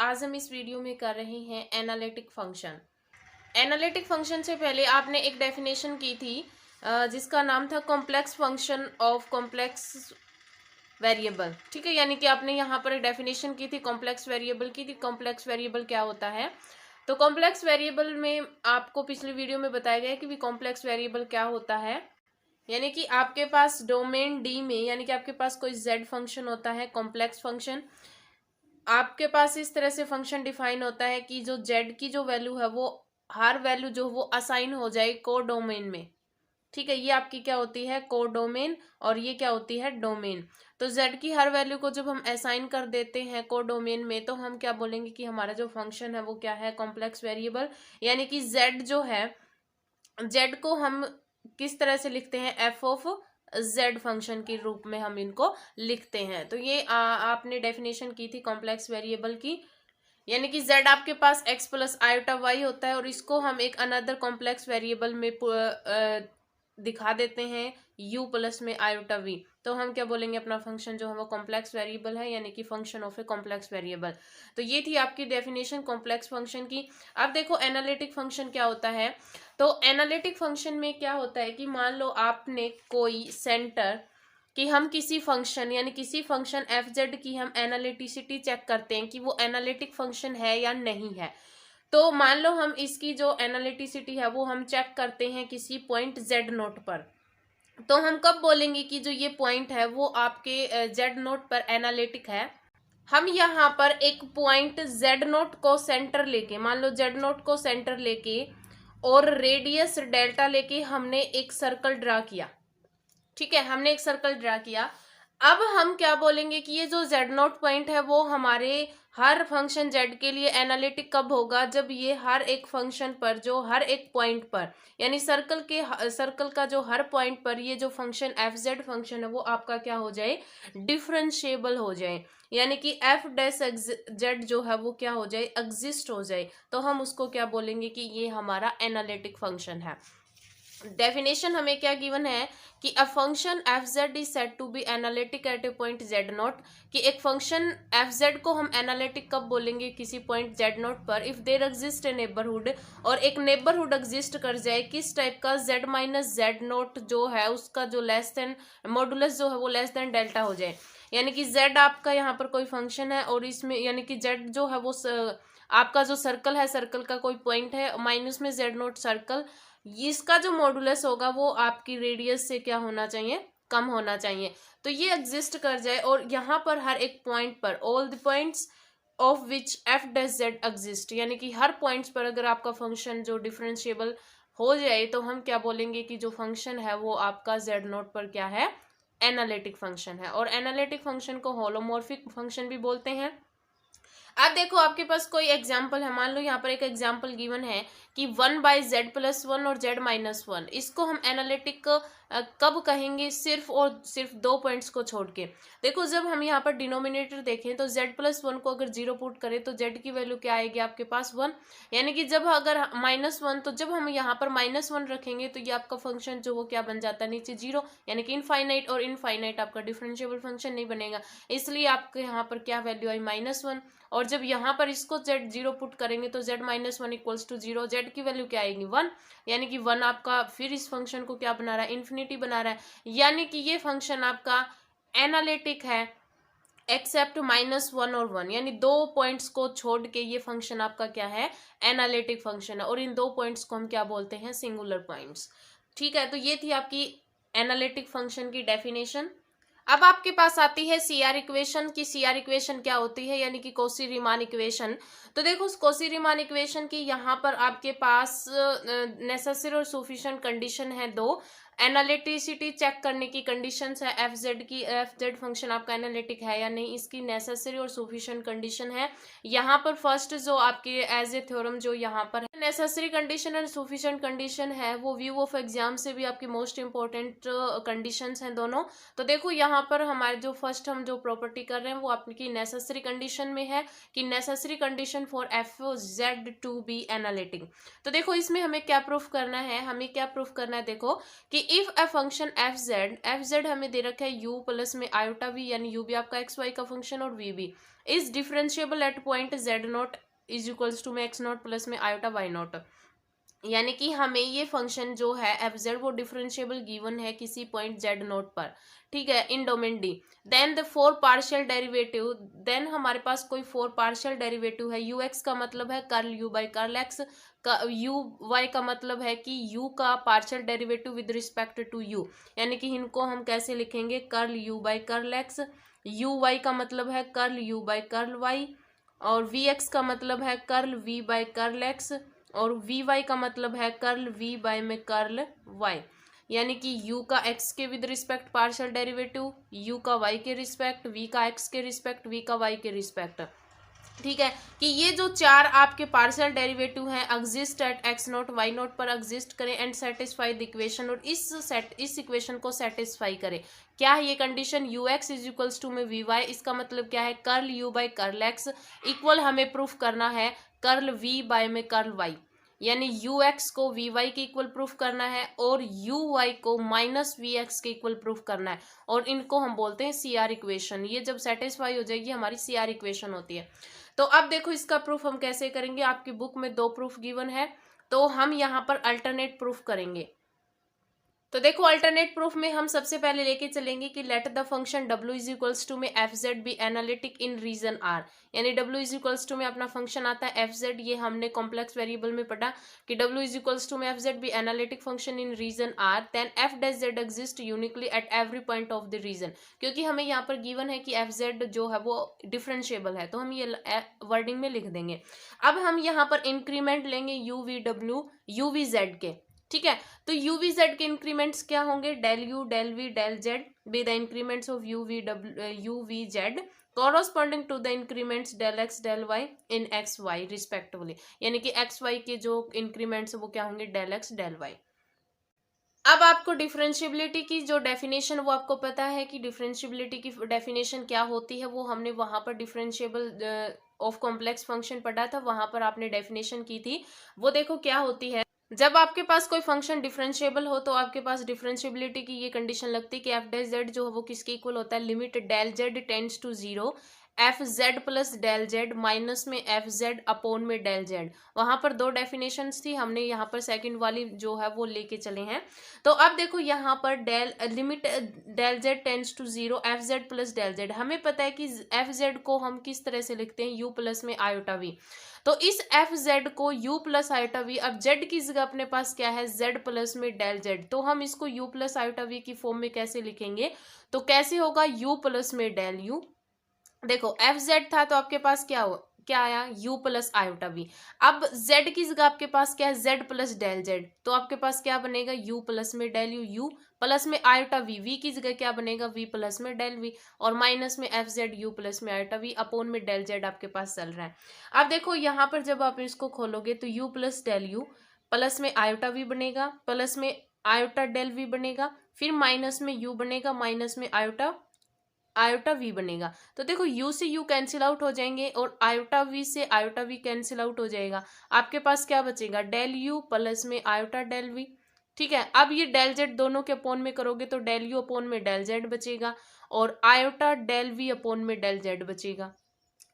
आज हम इस वीडियो में कर रहे हैं एनालिटिक फंक्शन। एनालिटिक फंक्शन से पहले आपने एक डेफिनेशन की थी जिसका नाम था complex function of complex variable. ठीक है, यानी कि आपने यहाँ पर एक डेफिनेशन की थी कॉम्प्लेक्स वेरिएबल की थी। कॉम्प्लेक्स वेरिएबल क्या होता है? तो कॉम्प्लेक्स वेरिएबल में आपको पिछली वीडियो में बताया गया कि कॉम्प्लेक्स वेरिएबल क्या होता है। यानी कि आपके पास डोमेन डी में, यानी कि आपके पास कोई जेड फंक्शन होता है कॉम्प्लेक्स फंक्शन। आपके पास इस तरह से फंक्शन डिफाइन होता है कि जो जेड की जो वैल्यू है वो हर वैल्यू जो वो असाइन हो जाए को डोमेन में। ठीक है, ये आपकी क्या होती है? को डोमेन। और ये क्या होती है? डोमेन। तो जेड की हर वैल्यू को जब हम असाइन कर देते हैं को डोमेन में, तो हम क्या बोलेंगे कि हमारा जो फंक्शन है वो क्या है? Complex variable. यानी कि जेड जो है, जेड को हम किस तरह से लिखते हैं? एफ ऑफ जेड फंक्शन के रूप में हम इनको लिखते हैं। तो ये आपने डेफिनेशन की थी कॉम्प्लेक्स वेरिएबल की। यानी कि z आपके पास x प्लस आयोटा वाई होता है और इसको हम एक अनदर कॉम्प्लेक्स वेरिएबल में दिखा देते हैं u प्लस में आयोटा v। तो हम क्या बोलेंगे? अपना फंक्शन जो है वो कॉम्प्लेक्स वेरिएबल है, यानी कि function of a complex variable. तो ये थी आपकी डेफिनेशन कॉम्प्लेक्स फंक्शन की। अब देखो एनालिटिक फंक्शन क्या होता है। तो एनालिटिक फंक्शन में क्या होता है कि मान लो आपने कोई सेंटर कि हम किसी फंक्शन यानी किसी फंक्शन एफ जेड की हम एनालिटिसिटी चेक करते हैं कि वो एनालिटिक फंक्शन है या नहीं है। तो मान लो हम इसकी जो एनालिटिसिटी है वो हम चेक करते हैं किसी पॉइंट जेड नोट पर। तो हम कब बोलेंगे कि जो ये पॉइंट है वो आपके जेड नोट पर एनालिटिक है? हम यहाँ पर एक पॉइंट जेड नोट को सेंटर लेके, मान लो जेड नोट को सेंटर लेके और रेडियस डेल्टा लेके हमने एक सर्कल ड्रा किया। ठीक है, हमने एक सर्कल ड्रा किया। अब हम क्या बोलेंगे कि ये जो जेड नोट पॉइंट है वो हमारे हर फंक्शन जेड के लिए एनालिटिक कब होगा? जब ये हर एक फंक्शन पर, जो हर एक पॉइंट पर, यानी सर्कल का जो हर पॉइंट पर ये जो फंक्शन एफ जेड फंक्शन है वो आपका क्या हो जाए? डिफरेंशिएबल हो जाए। यानी कि एफ डैश जेड जो है वो क्या हो जाए? एग्जिस्ट हो जाए। तो हम उसको क्या बोलेंगे कि ये हमारा एनालिटिक फंक्शन है। डेफिनेशन हमें क्या गिवन है कि a function F Z is said to be analytic at a point z nought. कि एक फंक्शन एफ जेड को हम एनालिटिक कब बोलेंगे? किसी पॉइंट जेड नोट पर if there exist A neighbourhood, और एक नेबरहुड एग्जिस्ट कर जाए किस टाइप का? जेड माइनस जेड नोट जो है उसका जो लेस देन मॉडुलस जो है वो लेस देन डेल्टा हो जाए। यानी कि जेड आपका यहाँ पर कोई फंक्शन है और इसमें यानी कि जेड जो है वो आपका जो सर्कल है, सर्कल का कोई पॉइंट है माइनस में जेड नोट सर्कल, इसका जो मॉडुलस होगा वो आपकी रेडियस से क्या होना चाहिए? कम होना चाहिए। तो ये एग्जिस्ट कर जाए और यहाँ पर हर एक पॉइंट पर all the points of which F dash z exist, यानी कि हर पॉइंट्स पर अगर आपका फंक्शन जो डिफरेंशिएबल हो जाए तो हम क्या बोलेंगे कि जो फंक्शन है वो आपका जेड नोट पर क्या है? एनालिटिक फंक्शन है। और एनालिटिक फंक्शन को होलोमॉर्फिक फंक्शन भी बोलते हैं। अब देखो आपके पास कोई एग्जाम्पल है, मान लो यहाँ पर एक एग्जाम्पल गिवन है कि 1/z+1 और z-1, इसको हम एनालिटिक कब कहेंगे? सिर्फ और सिर्फ दो पॉइंट्स को छोड़ के। देखो जब हम यहाँ पर डिनोमिनेटर देखें तो z+1 को अगर 0 पुट करें तो z की वैल्यू क्या आएगी आपके पास? 1। यानी कि जब अगर -1, तो जब हम यहाँ पर -1 रखेंगे तो ये आपका फंक्शन जो वो क्या बन जाता है? नीचे 0। यानी कि इनफाइनाइट, और इनफाइनाइट आपका डिफरेंशिएबल फंक्शन नहीं बनेगा, इसलिए आपके यहाँ पर क्या वैल्यू आई? -1। और जब यहाँ पर इसको z 0 पुट करेंगे तो z-1 इक्वल्स टू 0, जेड की वैल्यू क्या आएगी? 1। यानी कि 1 आपका फिर इस फंक्शन को क्या बना रहा है? इन्फिनिटी बना रहा है। यानी कि ये फंक्शन आपका एनालिटिक है एक्सेप्ट -1 और 1, यानी दो पॉइंट्स को छोड़ के ये फंक्शन आपका क्या है? एनालिटिक फंक्शन है। और इन दो पॉइंट्स को हम क्या बोलते हैं? Singular points. ठीक है, तो ये थी आपकी एनालिटिक फंक्शन की डेफिनेशन। अब आपके पास आती है सीआर इक्वेशन की। सीआर इक्वेशन क्या होती है? यानी कि कॉची रीमान इक्वेशन। तो देखो कॉची रीमान इक्वेशन की यहाँ पर आपके पास नेसेसरी और सफिशिएंट कंडीशन है दो। एनालिटिसिटी चेक करने की कंडीशंस है एफ जेड की, एफ जेड फंक्शन आपका एनालिटिक है या नहीं, इसकी नेसेसरी और सफिशिएंट कंडीशन है। यहाँ पर फर्स्ट जो आपके एज ए थ्योरम जो यहाँ पर नेसेसरी कंडीशन और सफिशिएंट कंडीशन है वो व्यू ऑफ एग्जाम से भी आपकी मोस्ट इंपॉर्टेंट कंडीशंस हैं दोनों। तो देखो यहाँ पर हमारे जो फर्स्ट हम जो प्रॉपर्टी कर रहे हैं वो आपकी नेसेसरी कंडीशन में है कि necessary condition for f z to be analytic. तो देखो इसमें हमें क्या प्रूफ करना है? हमें क्या प्रूफ करना है? देखो कि if a function F z हमें दे रखा है u प्लस में आयोटा v, यानी u भी आपका एक्स वाई का फंक्शन और v भी, is differentiable at point z nought is equals to में एक्स नॉट प्लस में आयोटा वाई नॉट। यानी कि हमें ये फंक्शन जो है एफ जेड वो डिफरेंशिएबल गिवन है किसी पॉइंट जेड नोट पर, ठीक है, in domain d. Then the four partial derivative, then हमारे पास कोई फोर पार्शियल डेरिवेटिव है। यू एक्स का मतलब है curl u by curl x, u y का मतलब है कि यू का partial derivative with respect to u, यानी कि इनको हम कैसे लिखेंगे, curl u by curl x. U y का मतलब है curl u by curl y, और वी एक्स का मतलब है curl v by curl x, और वी वाई का मतलब है कर्ल वी बाय में कर्ल वाई। यानी कि u का x के with respect partial derivative, u का y के रिस्पेक्ट, v का x के रिस्पेक्ट, v का y के रिस्पेक्ट, ठीक है, कि ये जो चार आपके पार्शियल डेरिवेटिव हैं exist at x nought y nought पर एग्जिस्ट करें एंड सेटिस्फाई द इक्वेशन, और इस इक्वेशन को सेटिस्फाई करें। क्या है ये condition, u X is equals to में वी वाई, इसका मतलब क्या है, curl you by curl x equal हमें प्रूफ करना है कर्ल वी बाय में कर्ल वाई, यानी यू एक्स को वी वाई के इक्वल प्रूफ करना है और यू वाई को माइनस वी एक्स के इक्वल प्रूफ करना है, और इनको हम बोलते हैं सी आर इक्वेशन। ये जब सेटिस्फाई हो जाएगी हमारी सी आर इक्वेशन होती है। तो अब देखो इसका प्रूफ हम कैसे करेंगे, आपकी बुक में दो प्रूफ गिवन है, तो हम यहाँ पर अल्टरनेट प्रूफ करेंगे। तो देखो अल्टरनेट प्रूफ में हम सबसे पहले लेके चलेंगे कि let the function w is equals to में F Z be analytic in region R, यानी w इज इक्वल्स टू में अपना फंक्शन आता है एफ जेड, ये हमने कॉम्प्लेक्स वेरिएबल में पढ़ा कि w इज इक्वल्स टू में F Z be analytic function in region r, then f dash z exist uniquely at every point of the region, क्योंकि हमें यहाँ पर गिवन है कि एफ जेड जो है वो डिफरेंशिएबल है, तो हम ये वर्डिंग में लिख देंगे। अब हम यहाँ पर इंक्रीमेंट लेंगे यू वी डब्ल्यू यू वी जेड के, ठीक है, तो यू वी जेड के इंक्रीमेंट्स क्या होंगे, del u del v del z be the increments of u v z corresponding to the increments del x del y in x y respectively, यानी कि x Y के जो increments वो क्या होंगे, डेल एक्स डेल वाई। अब आपको differentiability की जो डेफिनेशन वो आपको पता है कि डिफरेंशिएबिलिटी की डेफिनेशन क्या होती है, वो हमने वहां पर डिफरेंशिएबल ऑफ कॉम्प्लेक्स फंक्शन पढ़ा था, वहां पर आपने डेफिनेशन की थी। वो देखो क्या होती है, जब आपके पास कोई फंक्शन डिफरेंशिएबल हो तो आपके पास डिफरेंशिएबिलिटी की ये कंडीशन लगती है कि एफ डैश जेड जो है वो किसके इक्वल होता है, limit del Z tends to zero f z plus del z minus में एफ जेड अपॉन में डेल जेड। वहां पर दो डेफिनेशंस थी, हमने यहाँ पर सेकंड वाली जो है वो लेके चले हैं। तो अब देखो यहाँ पर del limit del Z tends to zero f z plus del z, हमें पता है कि एफ जेड को हम किस तरह से लिखते हैं, यू प्लस में आयोटा वी, तो इस एफ जेड को u प्लस आयोटा वी, अब जेड की जगह अपने पास क्या है, z प्लस में डेल जेड, तो हम इसको u प्लस आयोटा वी की फॉर्म में कैसे लिखेंगे, तो कैसे होगा, u प्लस में डेल u। देखो एफ जेड था तो आपके पास क्या आया, u प्लस आयोटा वी। अब z की जगह आपके पास क्या है, z प्लस डेल जेड, तो आपके पास क्या बनेगा, u प्लस में डेल u प्लस में आयोटा वी, वी की जगह क्या बनेगा, v प्लस में डेल वी, और माइनस में एफ जेड यू प्लस में आयोटा वी अपोन में डेल जेड आपके पास चल रहा है। अब देखो यहाँ पर जब आप इसको खोलोगे तो u plus del u plus में आयोटा वी बनेगा, प्लस में आयोटा डेल वी बनेगा, फिर माइनस में u बनेगा, माइनस में आयोटा वी बनेगा। तो देखो u से u कैंसिल आउट हो जाएंगे और आयोटा वी से आयोटा वी कैंसिल आउट हो जाएगा, आपके पास क्या बचेगा, डेल u प्लस में आयोटा डेल वी, ठीक है। अब ये डेल जेड दोनों के अपोन में करोगे तो डेल यू अपोन में डेल जेड बचेगा और आयोटा डेल वी अपोन में डेल जेड बचेगा।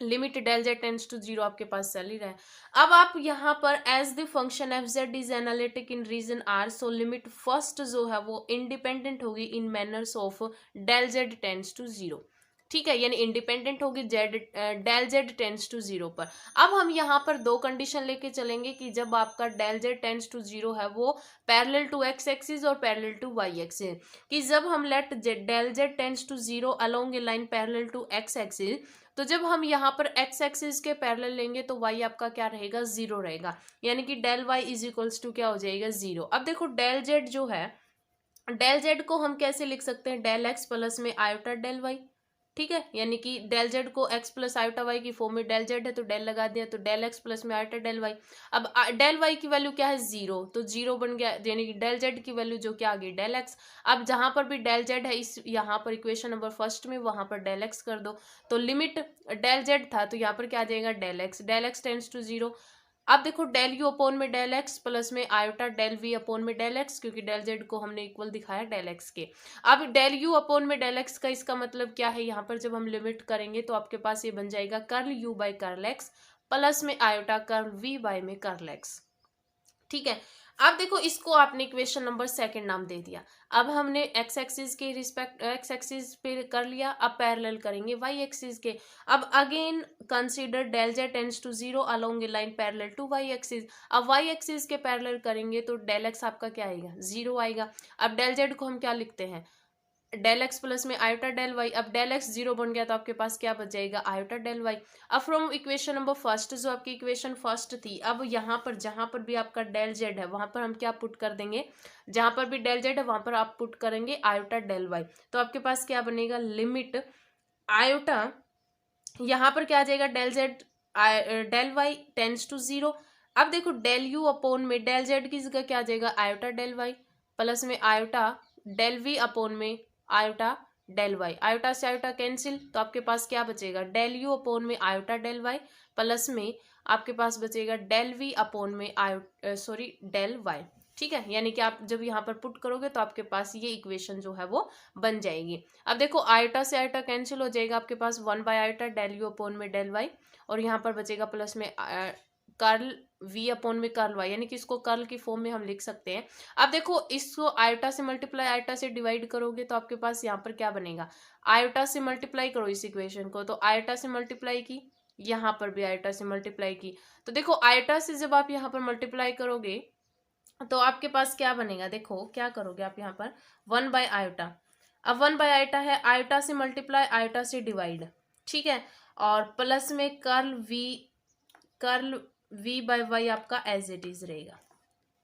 Limit del Z tends to zero आपके पास चल ही रहा है। अब आप यहाँ पर as the function F Z is analytic in region R, so limit first जो है वो इंडिपेंडेंट होगी in manners of del Z tends to zero, ठीक है, यानी इंडिपेंडेंट होगी del Z tends to zero पर। अब हम यहाँ पर दो कंडीशन लेके चलेंगे कि जब आपका del Z tends to zero है वो पैरेलल टू एक्स एक्सिस और पैरेलल टू वाई एक्सिस, कि जब हम let del Z tends to zero along a line parallel to x axis, तो जब हम यहाँ पर एक्स एक्सिस के पैरेलल लेंगे तो वाई आपका क्या रहेगा, जीरो रहेगा, यानी कि del y is equals to क्या हो जाएगा, जीरो। अब देखो डेल जेड जो है, डेल जेड को हम कैसे लिख सकते हैं, डेल एक्स प्लस में आयोटा डेल वाई, ठीक है, यानी कि डेल जेड को एक्स प्लस आयोटा वाई की फॉर्म में डेल जेड है तो डेल लगा दिया, तो डेल एक्स प्लस में आयोटा डेल वाई। अब डेल वाई की वैल्यू क्या है, जीरो, तो जीरो बन गया, यानी कि डेल जेड की वैल्यू जो क्या आ गई, डेल एक्स। अब जहां पर भी डेल जेड है इस यहाँ पर इक्वेशन नंबर फर्स्ट में वहां पर डेल एक्स कर दो, तो लिमिट डेल जेड था तो यहाँ पर क्या आ जाएगा, del x tends to zero, अब देखो डेल यू अपोन में डेल एक्स प्लस में आयोटा डेल वी अपोन में डेल एक्स, क्योंकि डेल जेड को हमने इक्वल दिखाया डेल एक्स के। अब डेल यू अपोन में डेल एक्स का इसका मतलब क्या है, यहाँ पर जब हम लिमिट करेंगे तो आपके पास ये बन जाएगा curl u by curl X plus में आयोटा कर्ल वी बाई में कर्ल एक्स। ठीक है, अब देखो इसको आपने इक्वेशन नंबर सेकंड नाम दे दिया। अब हमने एक्स एक्सिस के रिस्पेक्ट एक्स एक्सिस पे कर लिया, अब पैरेलल करेंगे वाई एक्सिस के। अब again consider del Z tends to zero along a line parallel to y axis. अब वाई एक्सिस के पैरेलल करेंगे तो डेल एक्स आपका क्या आएगा, जीरो आएगा। अब डेल जेड को हम क्या लिखते हैं, डेल एक्स प्लस में आयोटा डेल वाई। अब डेल एक्स जीरो बन गया तो आपके पास क्या बच जाएगा, आयोटा डेल वाई। अब फ्रॉम इक्वेशन नंबर फर्स्ट, जो आपकी इक्वेशन फर्स्ट थी, अब यहाँ पर जहां पर भी आपका डेल जेड है वहां पर हम क्या पुट कर देंगे, जहां पर भी डेल जेड है वहां पर आप पुट करेंगे आयोटा डेल वाई। तो आपके पास क्या बनेगा, लिमिट आयोटा, यहाँ पर क्या आ जाएगा, del z del y tends to zero. अब देखो डेल यू अपोन में डेल जेड की जगह क्या आ जाएगा, आयोटा डेल वाई प्लस में आयोटा डेल वी अपोन में आयोटा डेल वाई। आयोटा से आयोटा कैंसिल, तो आपके पास क्या बचेगा, डेल यू अपोन में आयोटा डेल वाई प्लस में आपके पास बचेगा डेल वी अपोन में डेल वाई। ठीक है, यानी कि आप जब यहाँ पर पुट करोगे तो आपके पास ये इक्वेशन जो है वो बन जाएगी। अब देखो आयोटा से आयोटा कैंसिल हो जाएगा, आपके पास one by iota del you upon में डेल वाई, और यहाँ पर बचेगा प्लस में कर्ल वी अपोन में कर्ल वाई, यानी कि इसको कर्ल की फॉर्म में हम लिख सकते हैं। अब देखो इसको आयोटा से मल्टीप्लाई आयोटा से डिवाइड करोगे तो आपके पास यहाँ पर क्या बनेगा, आयोटा से मल्टीप्लाई करो इस इक्वेशन को, तो आयोटा से मल्टीप्लाई की, यहाँ पर भी आयोटा से मल्टीप्लाई की। तो देखो आयोटा से जब आप यहाँ पर मल्टीप्लाई करोगे तो आपके पास क्या बनेगा, देखो क्या करोगे आप यहाँ पर वन बाय आयोटा। अब वन बाय आयोटा है, आयोटा से मल्टीप्लाई आयोटा से डिवाइड, ठीक है, और प्लस में कर्ल वी बाय वाई आपका एज इट इज रहेगा।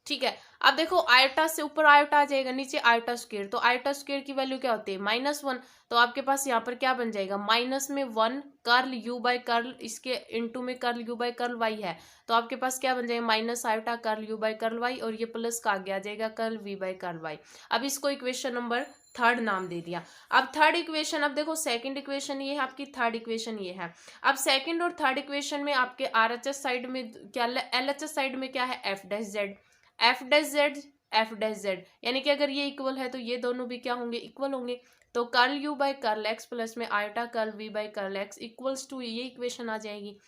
ठीक है, अब देखो आयोटा से ऊपर आयोटा आ जाएगा, नीचे आयोटा स्क्वायर, तो आयोटा स्क्वायर की वैल्यू क्या होती है, -1। तो आपके पास यहाँ पर क्या बन जाएगा, माइनस में 1 कर्ल यू बाय कर्ल, इसके इनटू में curl you by curl y है, तो आपके पास क्या बन जाएगा, minus iota curl you by curl y, और ये प्लस का आगे आ जाएगा curl we by curl y. अब इसको इक्वेशन नंबर थर्ड नाम दे दिया। अब थर्ड इक्वेशन, अब देखो सेकंड इक्वेशन ये है आपकी, थर्ड इक्वेशन ये है। अब सेकंड और थर्ड इक्वेशन में आपके आरएचएस साइड में क्या, एलएचएस साइड में क्या है, f dash Z, F dash Z, F dash Z, यानी कि अगर ये इक्वल है तो ये दोनों भी क्या होंगे, इक्वल होंगे। तो curl you by curl X plus में iota curl we by curl X equals to, ये इक्वेशन आ जाएगी।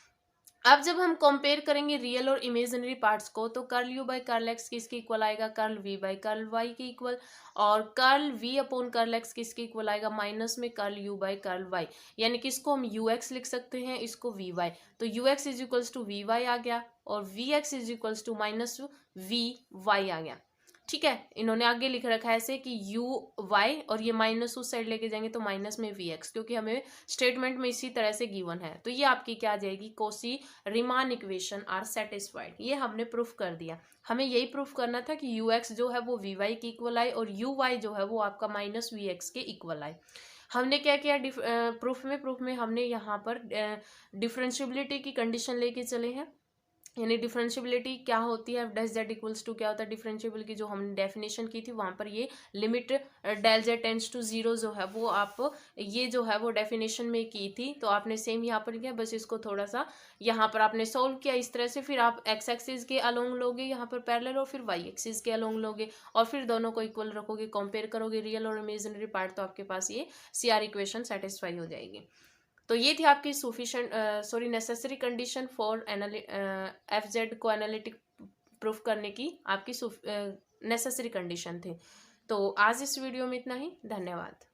अब जब हम कंपेयर करेंगे रियल और इमेजिनरी पार्ट्स को, तो curl you by curl x किसके इक्वल आएगा, curl we by curl y के इक्वल, और curl v upon curl x किसके इक्वल आएगा, माइनस में curl you by curl Y, यानी कि इसको हम यू एक्स लिख सकते हैं, इसको वी वाई। तो U X is equals to V Y आ गया, और we X is equals to minus V Y आ गया। ठीक है, इन्होंने आगे लिख रखा है ऐसे कि यू वाई, और ये माइनस उस साइड लेके जाएंगे तो माइनस में वी एक्स, क्योंकि हमें स्टेटमेंट में इसी तरह से गिवन है। तो ये आपकी क्या आ जाएगी, Cauchy Riemann equation are satisfied. ये हमने प्रूफ कर दिया। हमें यही प्रूफ करना था कि यू एक्स जो है वो वी वाई के इक्वल आए, और यू वाई जो है वो आपका माइनस वी एक्स के इक्वल आए। हमने क्या किया प्रूफ में हमने यहाँ पर डिफरेंशियबिलिटी की कंडीशन लेके चले हैं, यानी डिफरेंशियबिलिटी क्या होती है, f dash z equals to क्या होता है, डिफरेंशियबल की जो हमने डेफिनेशन की थी वहां पर ये limit del Z tends to zero जो है वो आप ये जो है वो डेफिनेशन में की थी। तो आपने सेम यहाँ पर किया, बस इसको थोड़ा सा यहाँ पर आपने सोल्व किया इस तरह से, फिर आप एक्स एक्सिस के अलोंग लोगे यहाँ पर पैरेलल, और फिर वाई एक्सिस के अलोंग लोगे, और फिर दोनों को इक्वल रखोगे, कंपेयर करोगे रियल और इमेजिनरी पार्ट, तो आपके पास ये CR इक्वेशन सेटिस्फाई हो जाएगी। तो ये थी आपकी necessary condition for f Z को एनालिटिक प्रूफ करने की आपकी नेसेसरी कंडीशन थी। तो आज इस वीडियो में इतना ही, धन्यवाद।